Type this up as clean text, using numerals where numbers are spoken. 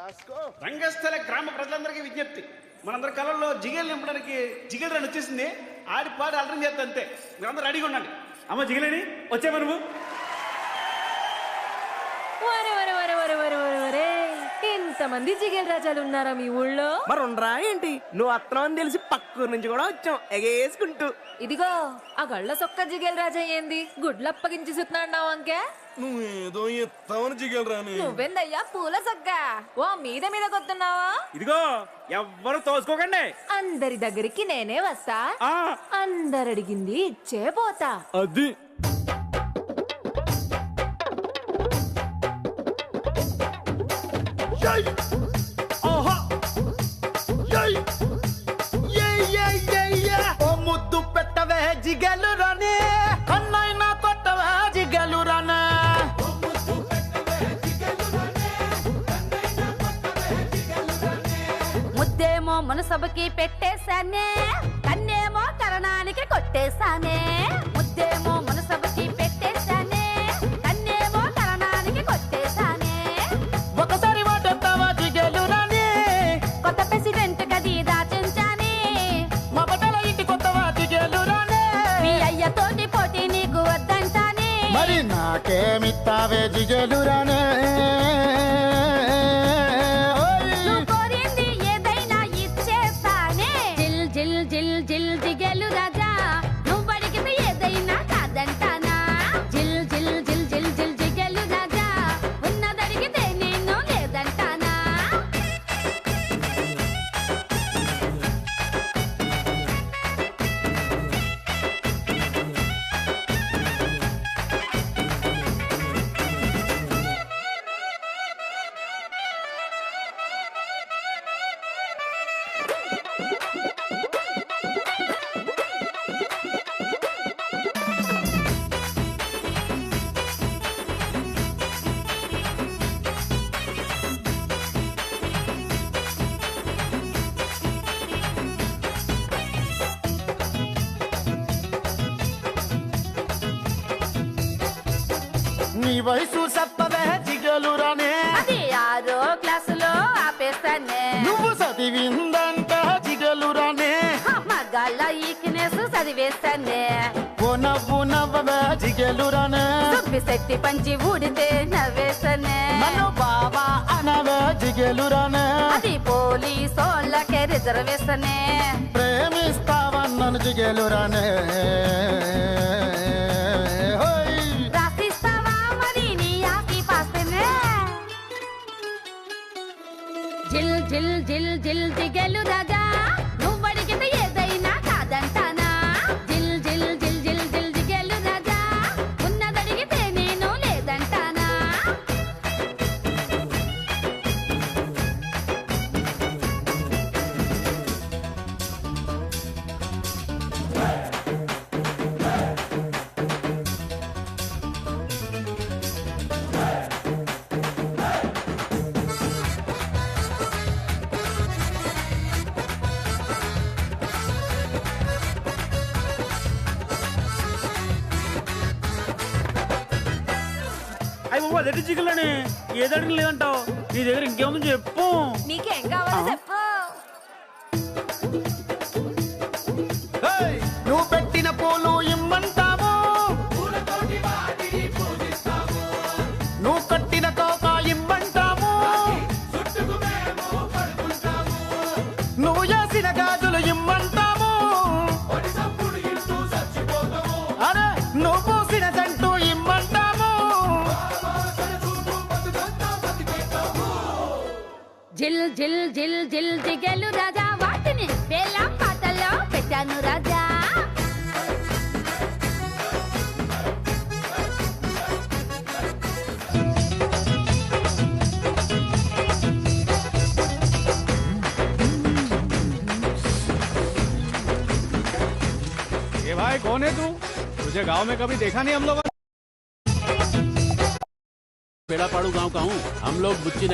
రంగస్థల గ్రామ ప్రజలందరికీ విజ్ఞప్తి, మనందరి కళల్లో జిగేలు నింపడానికి జిగేల్ రన్ వచ్చేసింది. ఆడి పాడి అల్టం చేస్తా అంతే, మీరందరూ రెడీగా ఉండండి. అమ్మ జిగలేని వచ్చామా నువ్వు? ఇంతమంది జిగేల్ రాజాలు ఉన్నారా మీ ఊళ్ళో? మరి ఉండరా ఏంటి? నువ్వు అత్తనం అని తెలిసి పక్కూరు నుంచి కూడా వచ్చాం ఎగేసుకుంటూ. ఇదిగో ఆ గళ్ళ సొక్క జిగేల్ రాజా ఏంది గుడ్లప్పగించి సుతున్నాడు అంకే? నువ్వేదో ఎత్తావని జిగలరాని. నువ్వెందయ్యా పూల సొక్క ఓ మీద మీద కొత్తున్నావా? ఇదిగో ఎవ్వరు తోసుకోకండి, అందరి దగ్గరికి నేనే వస్తా, అందరడిగింది ఇచ్చే పోతా. అది ముద్దు పెట్టవే జిగలు రానే, కన్నైనా కొట్టవే జిగలు రానే. ముద్దేమో మనసభకి పెట్టేశానే, కన్నేమో కరణానికి కొట్టేశానే. ముద్దేమో మనసభకి పెట్టేశానే, కన్నేమో కరణానికి కొట్టేశానే. ఒకసారి వాటెత్తావా జిగలు రానే, కొత్త ప్రెసిడెంట్ గది దాచించానే. మా బట్టల ఇంటి కొత్తవా జిగలు రానే. మీ అయ్యతోటి పోటీ నీకు వద్దంటానే. మరి నాకేమిత్తావే జిగలు రానే? నువ్వు కోరింది ఏదైనా ఇచ్చేస్తానే. జిల్ జిల్ జిల్ జిల్ జిగేలు రాజా, నువ్వు అడిగింది ఏదైనా కాదంటానా? జిల్ జిల్ జిల్ జిల్ జిల్ జిగేలు రాజా, ఉన్నదడిగితే నేను లేదంటానా? నీ వయసు చెప్పవే జిగలు రానే, అది 6వ క్లాసులో ఆపేస్తానే. నువ్వు చదివిందంట జిగలు రానే. మగాళ్ళ ఈక్నెస్ చదివేస్తానే. ఓ నవ్వు నవ్వవే జిగలు రానే, దుబ్బి శెట్టి పంచి ఊడితే నవ్వేస్తానే. నన్ను బాబా అనవే జిగలు రానే. అది పోలీసోళ్ళకే రిజర్వేషనే. ప్రేమిస్తావన్నను జిగలు రానే. హోయ్. రాసిస్తావా మరి నీ ఆస్తి పాస్తేనే? జిల్ జిల్ జిల్ జిల్ జిగేలు రాజా, నువ్వు అడిగింది ఏదైనా కాదంటానా? జిల్ జిల్ జిల్ జిల్ జిల్ జిగేలు రాజా, ఉన్నదడిగితే నేను లేదంటానా? అయ్యి బాబు అదే జిగలని ఏదడికి లేదంటావు. నీ దగ్గర ఇంకేముంది చెప్పు. నీకేం కావాలో చెప్పు. హేయ్! నువ్వు పెట్టిన పూలు ఇమ్మంటావు, నువ్వు కట్టిన కోక ఇమ్మంటావు, నువ్వు చేసిన గాజులు ఇమ్మంటావు, అరే నువ్వు పూసిన జంటు ఇమ్మంటావు. జిల్ జిల్ జిల్ జిల్ జిగేలు రాజా, వాటిని వేళ పాటల్లో పెట్టాను రాజా. ए भाई कौन है तू? तुझे गांव में कभी देखा नहीं हम लोगों ने? पेड़ापाड़ू गांव का हूँ। हम लोग बुच्ची